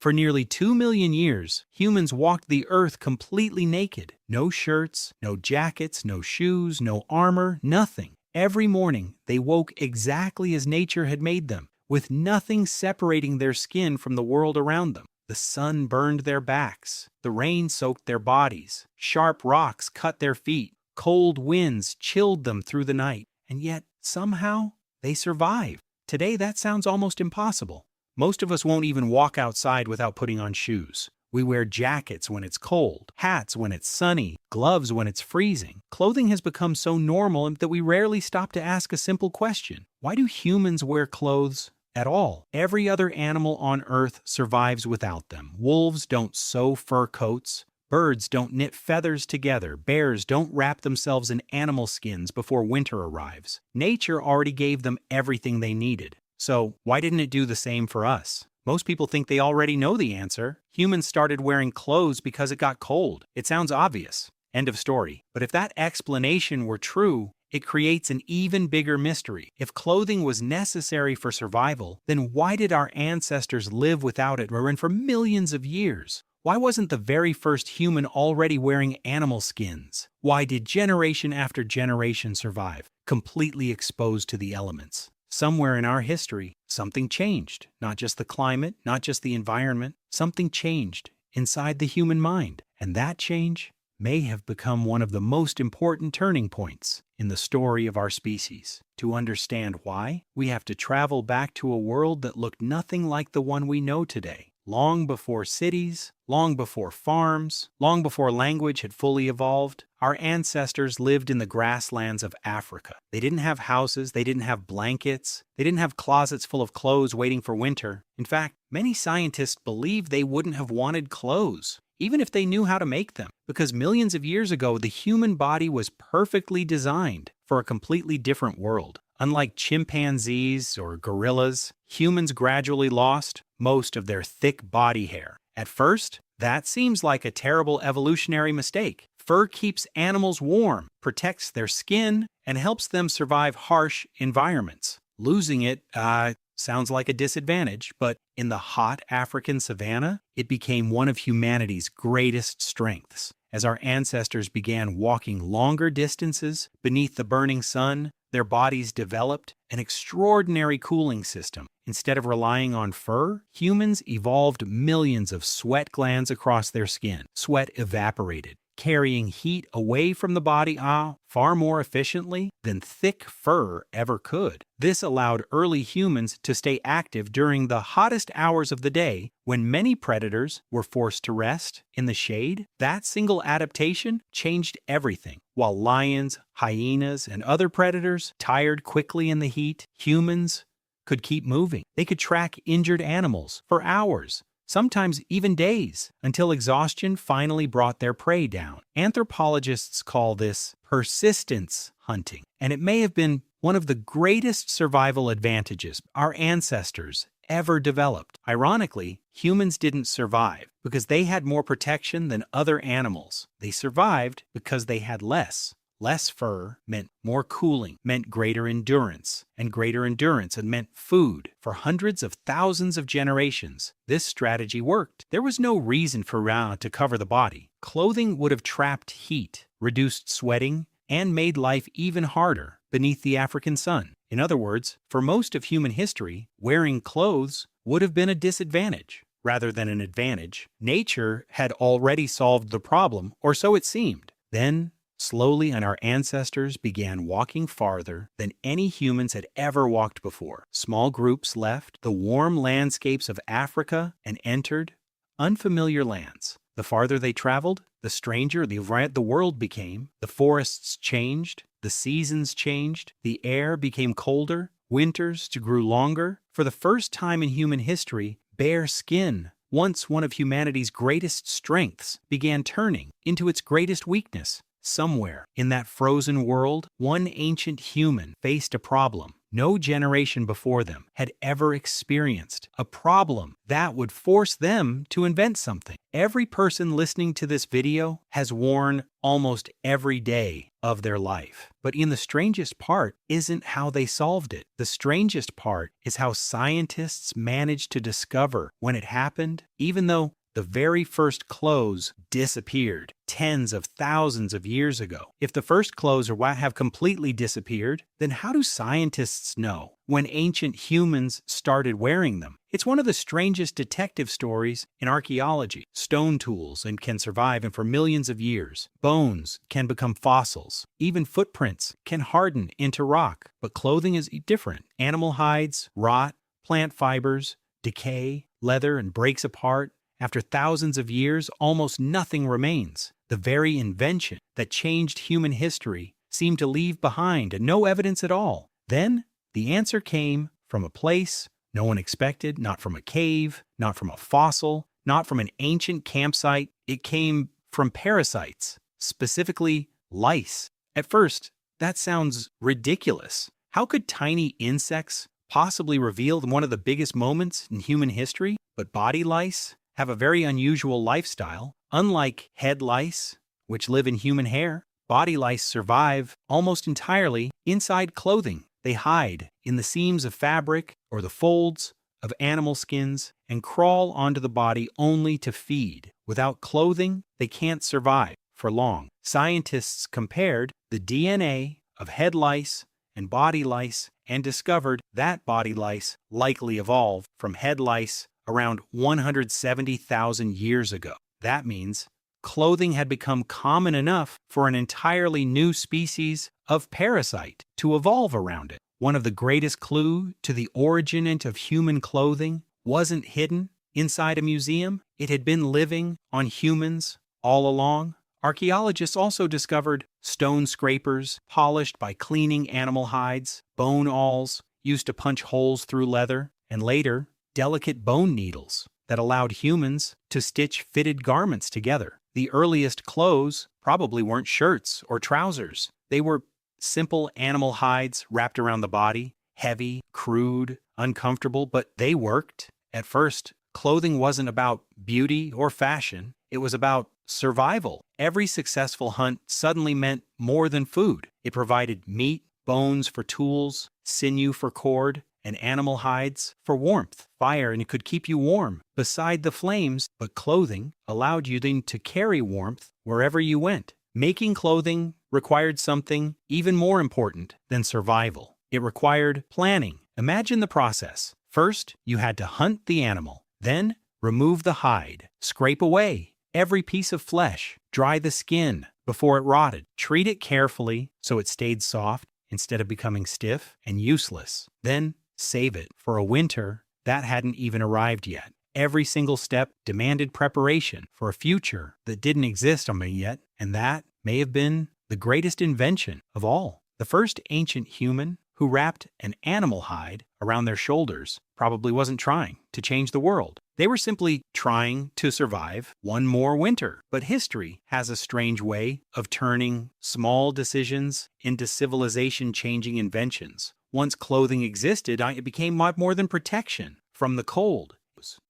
For nearly 2 million years, humans walked the earth completely naked. No shirts, no jackets, no shoes, no armor, nothing. Every morning, they woke exactly as nature had made them, with nothing separating their skin from the world around them. The sun burned their backs, the rain soaked their bodies, sharp rocks cut their feet, cold winds chilled them through the night, and yet, somehow, they survived. Today, that sounds almost impossible. Most of us won't even walk outside without putting on shoes. We wear jackets when it's cold, hats when it's sunny, gloves when it's freezing. Clothing has become so normal that we rarely stop to ask a simple question. Why do humans wear clothes at all? Every other animal on Earth survives without them. Wolves don't sew fur coats. Birds don't knit feathers together. Bears don't wrap themselves in animal skins before winter arrives. Nature already gave them everything they needed. So, why didn't it do the same for us? Most people think they already know the answer. Humans started wearing clothes because it got cold. It sounds obvious. End of story. But if that explanation were true, it creates an even bigger mystery. If clothing was necessary for survival, then why did our ancestors live without it for millions of years? Why wasn't the very first human already wearing animal skins? Why did generation after generation survive, completely exposed to the elements? Somewhere in our history, something changed. Not just the climate, not just the environment. Something changed inside the human mind. And that change may have become one of the most important turning points in the story of our species. To understand why, we have to travel back to a world that looked nothing like the one we know today. Long before cities, long before farms, long before language had fully evolved, our ancestors lived in the grasslands of Africa. They didn't have houses, they didn't have blankets, they didn't have closets full of clothes waiting for winter. In fact, many scientists believe they wouldn't have wanted clothes, even if they knew how to make them, because millions of years ago, the human body was perfectly designed for a completely different world. Unlike chimpanzees or gorillas, humans gradually lost most of their thick body hair. At first, that seems like a terrible evolutionary mistake. Fur keeps animals warm, protects their skin, and helps them survive harsh environments. Losing it, sounds like a disadvantage, but in the hot African savanna, it became one of humanity's greatest strengths. As our ancestors began walking longer distances beneath the burning sun, their bodies developed an extraordinary cooling system. Instead of relying on fur, humans evolved millions of sweat glands across their skin. Sweat evaporated, carrying heat away from the body far more efficiently than thick fur ever could. This allowed early humans to stay active during the hottest hours of the day when many predators were forced to rest in the shade. That single adaptation changed everything. While lions, hyenas, and other predators tired quickly in the heat, humans could keep moving. They could track injured animals for hours, sometimes even days, until exhaustion finally brought their prey down. Anthropologists call this persistence hunting, and it may have been one of the greatest survival advantages our ancestors ever developed. Ironically, humans didn't survive because they had more protection than other animals. They survived because they had less. Less fur meant more cooling, meant greater endurance, and greater endurance meant food. For hundreds of thousands of generations, this strategy worked. There was no reason for to cover the body. Clothing would have trapped heat, reduced sweating, and made life even harder beneath the African sun. In other words, for most of human history, wearing clothes would have been a disadvantage rather than an advantage. Nature had already solved the problem, or so it seemed. Then, slowly, and our ancestors began walking farther than any humans had ever walked before. Small groups left the warm landscapes of Africa and entered unfamiliar lands. The farther they traveled, the stranger the world became. The forests changed, the seasons changed, the air became colder, winters grew longer. For the first time in human history, bare skin, once one of humanity's greatest strengths, began turning into its greatest weakness. Somewhere in that frozen world, one ancient human faced a problem no generation before them had ever experienced, a problem that would force them to invent something. Every person listening to this video has worn almost every day of their life. But the strangest part isn't how they solved it. The strangest part is how scientists managed to discover when it happened, even though the very first clothes disappeared tens of thousands of years ago. If the first clothes have completely disappeared, then how do scientists know when ancient humans started wearing them? It's one of the strangest detective stories in archaeology. Stone tools can survive for millions of years. Bones can become fossils. Even footprints can harden into rock. But clothing is different. Animal hides rot, plant fibers decay, leather breaks apart. After thousands of years, almost nothing remains. The very invention that changed human history seemed to leave behind no evidence at all. Then, the answer came from a place no one expected, not from a cave, not from a fossil, not from an ancient campsite. It came from parasites, specifically lice. At first, that sounds ridiculous. How could tiny insects possibly reveal one of the biggest moments in human history? But body lice have a very unusual lifestyle. Unlike head lice, which live in human hair, body lice survive almost entirely inside clothing. They hide in the seams of fabric or the folds of animal skins and crawl onto the body only to feed. Without clothing, they can't survive for long. Scientists compared the DNA of head lice and body lice and discovered that body lice likely evolved from head lice around 170,000 years ago. That means clothing had become common enough for an entirely new species of parasite to evolve around it. One of the greatest clues to the origin of human clothing wasn't hidden inside a museum. It had been living on humans all along. Archaeologists also discovered stone scrapers polished by cleaning animal hides, bone awls used to punch holes through leather, and later, delicate bone needles that allowed humans to stitch fitted garments together. The earliest clothes probably weren't shirts or trousers. They were simple animal hides wrapped around the body, heavy, crude, uncomfortable, but they worked. At first, clothing wasn't about beauty or fashion. It was about survival. Every successful hunt suddenly meant more than food. It provided meat, bones for tools, sinew for cord, and animal hides for warmth. Fire could keep you warm beside the flames, but clothing allowed you then to carry warmth wherever you went. Making clothing required something even more important than survival. It required planning. Imagine the process. First, you had to hunt the animal, then remove the hide, scrape away every piece of flesh, dry the skin before it rotted, treat it carefully so it stayed soft instead of becoming stiff and useless. Then save it for a winter that hadn't even arrived yet. Every single step demanded preparation for a future that didn't exist yet, and that may have been the greatest invention of all. The first ancient human who wrapped an animal hide around their shoulders probably wasn't trying to change the world. They were simply trying to survive one more winter. But history has a strange way of turning small decisions into civilization-changing inventions. Once clothing existed, it became more than protection from the cold.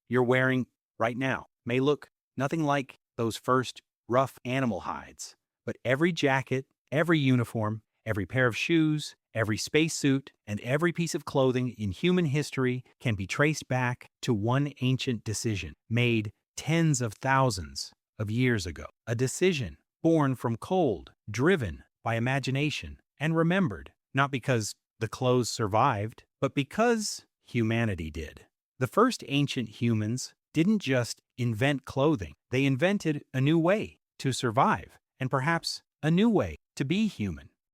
You're wearing right now may look nothing like those first rough animal hides, but every jacket, every uniform, every pair of shoes, every spacesuit, and every piece of clothing in human history can be traced back to one ancient decision made tens of thousands of years ago. A decision born from cold, driven by imagination, and remembered not because the clothes survived, but because humanity did. The first ancient humans didn't just invent clothing, they invented a new way to survive, and perhaps a new way to be human.